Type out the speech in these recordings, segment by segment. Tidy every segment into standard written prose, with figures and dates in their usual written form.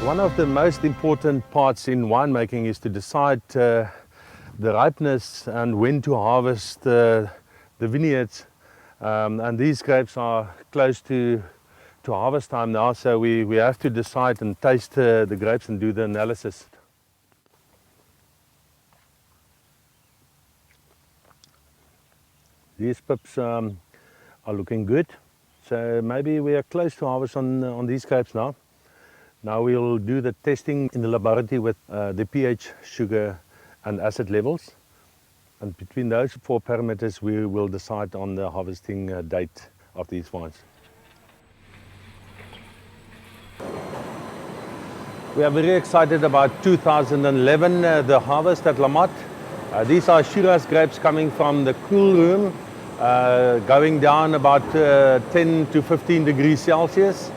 One of the most important parts in winemaking is to decide the ripeness and when to harvest the vineyards. And these grapes are close to harvest time now, so we have to decide and taste the grapes and do the analysis. These pips are looking good, so maybe we are close to harvest on these grapes now. Now we'll do the testing in the laboratory with the pH, sugar and acid levels. And between those 4 parameters we will decide on the harvesting date of these wines. We are very excited about 2011, the harvest at Motte. These are Shiraz grapes coming from the cool room, going down about 10 to 15 degrees Celsius.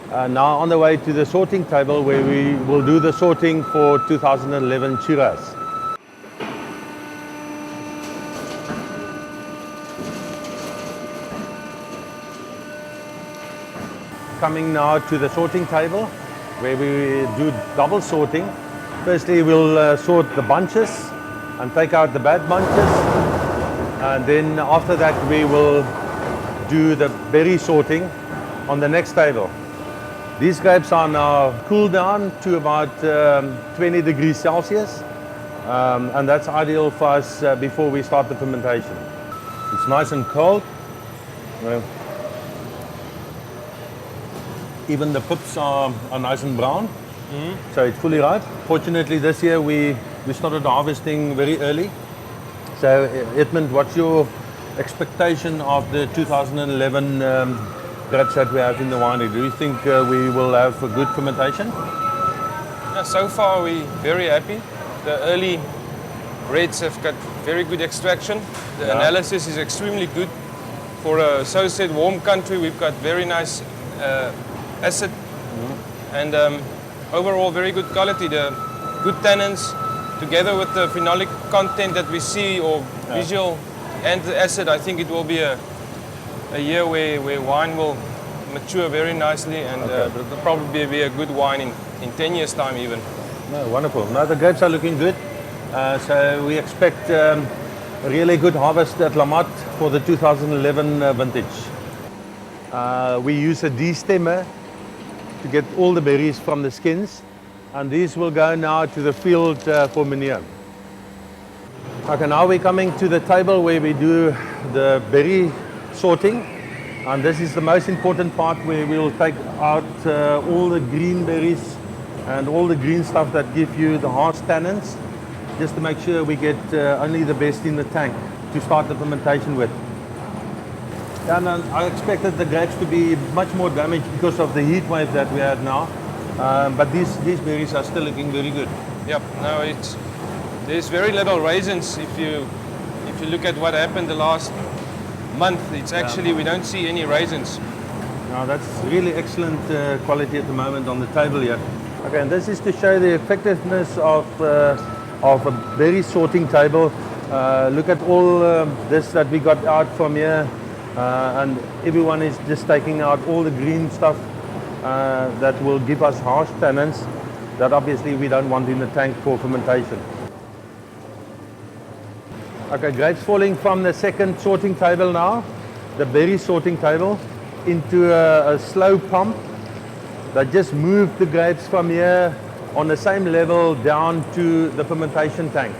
Now on the way to the sorting table where we will do the sorting for 2011 Shiraz. Coming now to the sorting table where we do double sorting. Firstly we'll sort the bunches and take out the bad bunches, and then after that we will do the berry sorting on the next table. These grapes are now cooled down to about 20 degrees Celsius, and that's ideal for us before we start the fermentation. It's nice and cold. Even the pips are nice and brown, so it's fully ripe. Fortunately this year we started harvesting very early. So Edmund, what's your expectation of the 2011 grapes that we have in the winery? Do you think we will have a good fermentation? Yeah, so far we're very happy. The early reds have got very good extraction. The analysis is extremely good. For a so-said warm country, we've got very nice acid and overall very good quality. The good tannins together with the phenolic content that we see or visual and the acid, I think it will be a year where wine will mature very nicely, and it'll probably be a good wine in 10 years time even. No, wonderful. Now the grapes are looking good, so we expect a really good harvest at Motte for the 2011 vintage. We use a destemmer to get all the berries from the skins, and these will go now to the field for manure. Okay, now we're coming to the table where we do the berry sorting, and this is the most important part where we'll take out all the green berries and all the green stuff that give you the harsh tannins, just to make sure we get only the best in the tank to start the fermentation with. And I expected the grapes to be much more damaged because of the heat wave that we had now, but these berries are still looking very good. Yep, no, there's very little raisins. If you look at what happened the last month, it's actually we don't see any raisins. Now that's really excellent quality at the moment on the table here. Okay, and this is to show the effectiveness of a berry sorting table. Look at all this that we got out from here. And everyone is just taking out all the green stuff that will give us harsh tannins that obviously we don't want in the tank for fermentation. Okay, grapes falling from the second sorting table now, the berry sorting table, into a slow pump that just moved the grapes from here on the same level down to the fermentation tank.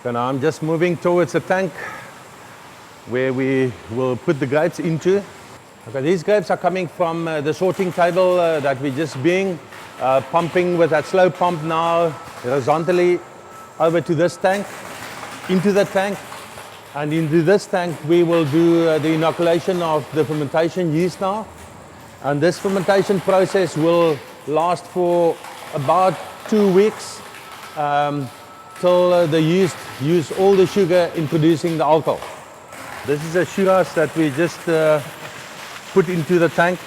So now I'm just moving towards the tank where we will put the grapes into. Okay, these grapes are coming from the sorting table that we're just pumping with that slow pump now horizontally over to this tank, into the tank, and into this tank we will do the inoculation of the fermentation yeast now. And this fermentation process will last for about 2 weeks till the yeast use all the sugar in producing the alcohol. This is a Shiraz that we just put into the tank.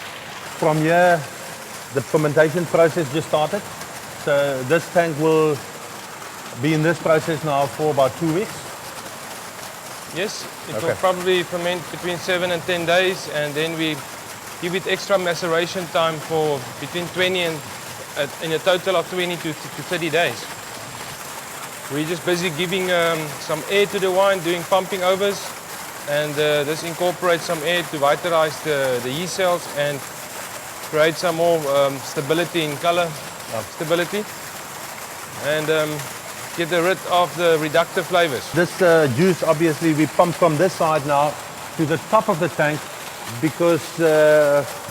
From here, the fermentation process just started. So this tank will be in this process now for about 2 weeks. Yes, it will probably ferment between 7 and 10 days, and then we give it extra maceration time for between 20 and in a total of 20 to 30 days. We're just busy giving some air to the wine, doing pumping overs, and this incorporates some air to vitalize the yeast cells and create some more stability in color, stability, and get rid of the reductive flavors. This juice, obviously, we pump from this side now to the top of the tank because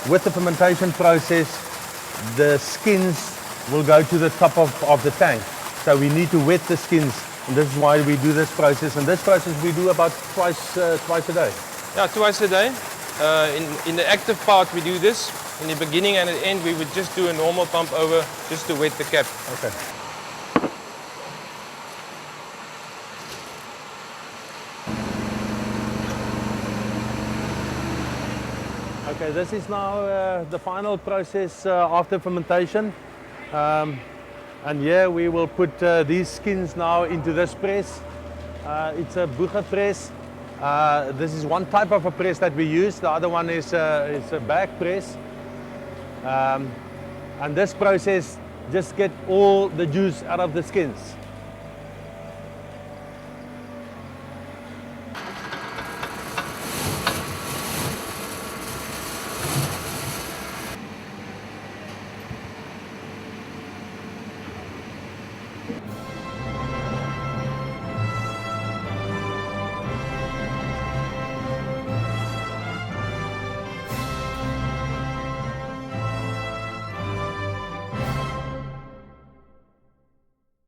with the fermentation process, the skins will go to the top of the tank. So we need to wet the skins, and this is why we do this process. And this process we do about twice a day. Yeah, twice a day. In the active part we do this. In the beginning and at the end we would just do a normal pump over just to wet the cap. Okay. Okay, this is now the final process after fermentation. And here we will put these skins now into this press. It's a buche press. This is one type of a press that we use. The other one is a bag press. And this process just get all the juice out of the skins.